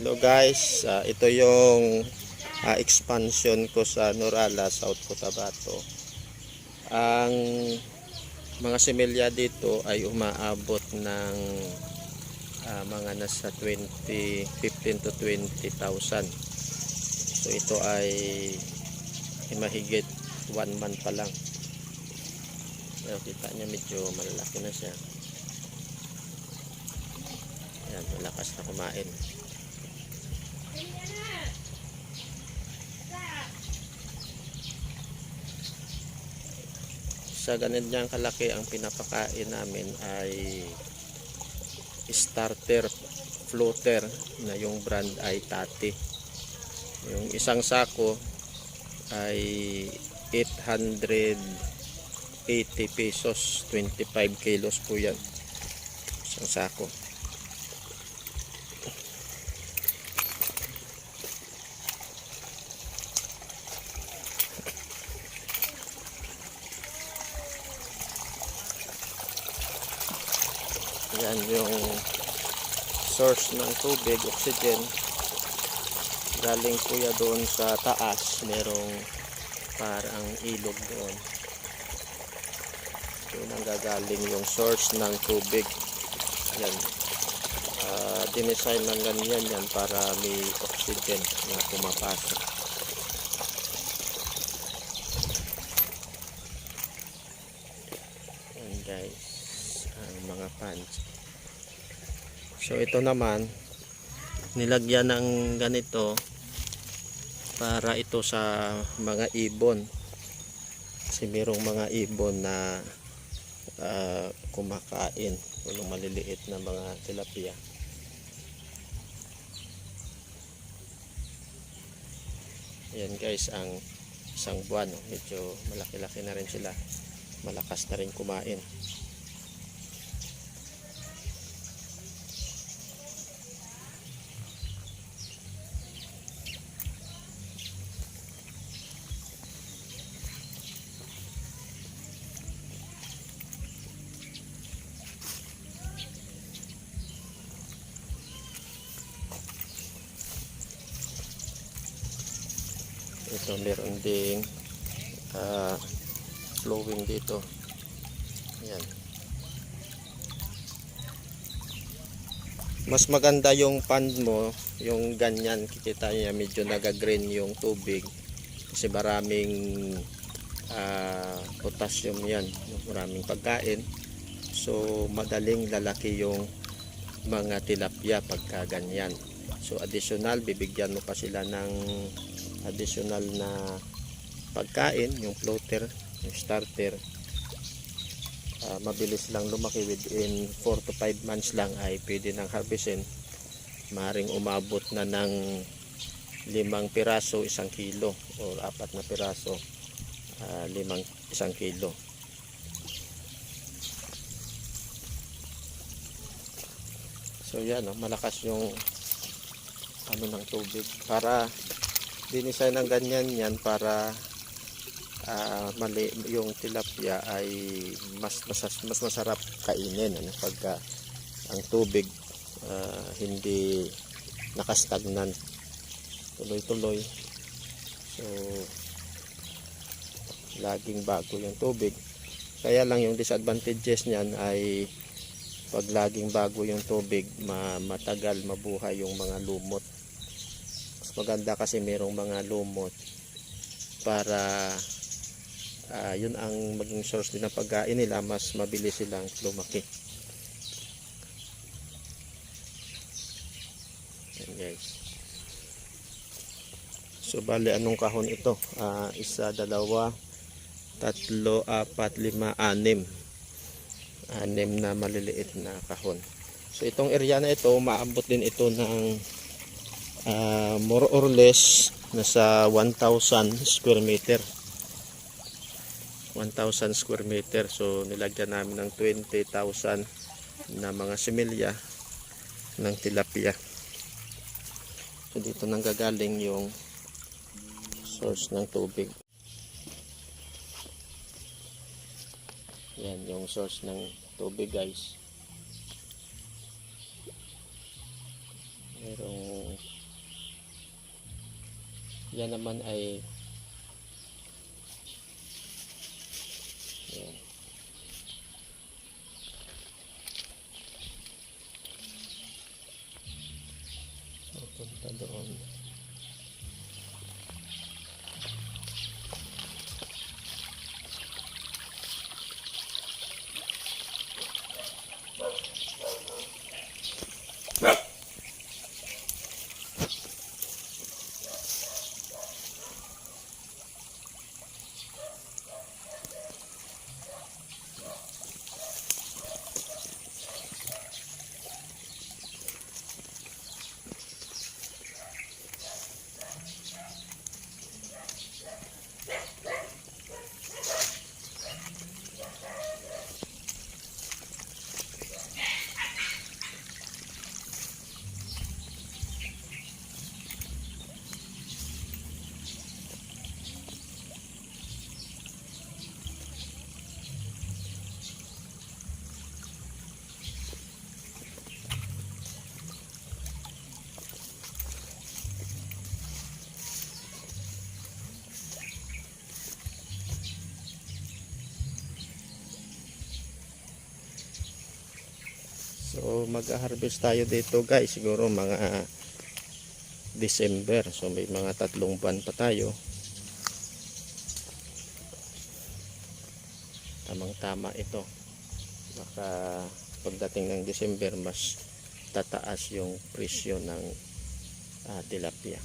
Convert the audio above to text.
Hello guys, ito yung expansion ko sa Norala, South Cotabato. Ang mga similya dito ay umaabot ng mga nasa 15 to 20,000. So ito ay mahigit 1 month pa lang. Pero kita nyo medyo malalaki na siya. Ayan, malakas na kumain. Sa ganyan kalaki ang pinapakain namin ay starter floater na yung brand ay Tati. Yung isang sako ay 880 pesos, 25 kilos po yan isang sako. Yan yung source ng tubig, oxygen. Galing po yan doon sa taas, merong parang ilog doon. Doon ang gagaling yung source ng tubig. Yan. Dinesign ng ganyan yan para may oxygen na pumapasok. Yan guys, ang mga pans. So ito naman nilagyan ng ganito para ito sa mga ibon, kasi merong mga ibon na kumakain ng maliliit na mga tilapia. Yan guys, ang isang buwan, medyo malaki-laki na rin sila, malakas na rin kumain. Ito meron ding flowing dito. Yan. Mas maganda yung pond mo, yung ganyan, kikita niya medyo nagagreen yung tubig kasi maraming potassium yan, maraming pagkain. So madaling lalaki yung mga tilapia pagka ganyan. So additional, bibigyan mo pa sila ng additional na pagkain, yung floater, yung starter. Mabilis lang lumaki, within 4 to 5 months lang ay pwede nang harvestin. Maring umabot na ng 5 piraso 1 kilo, o 4 na piraso 1 kilo. So yan, malakas yung ano ng tubig, para dinisign ng ganyan yan para yung tilapia ay mas masarap kainin, ano, pagka ang tubig hindi nakastagnan, tuloy-tuloy. So laging bago yung tubig. Kaya lang yung disadvantages niyan ay pag laging bago yung tubig, matagal mabuhay yung mga lumot. Maganda kasi merong mga lumot para yun ang maging source din ng pagkain nila, mas mabilis silang lumaki. Yan guys. So bali anong kahon ito? 1, 2, 3, 4, 5, 6 na maliliit na kahon. So itong area na ito, maabot din ito ng more or less nasa 1,000 square meter. 1,000 square meter. So nilagyan namin ng 20,000 na mga similya ng tilapia. So dito nang gagaling yung source ng tubig. Yan yung source ng tubig guys. Merong yan naman ay yan. Pupunta doon. So mag-harvest tayo dito guys, siguro mga December. So may mga 3 buwan pa tayo. Tamang-tama ito. Baka pagdating ng December mas tataas yung presyo ng tilapia.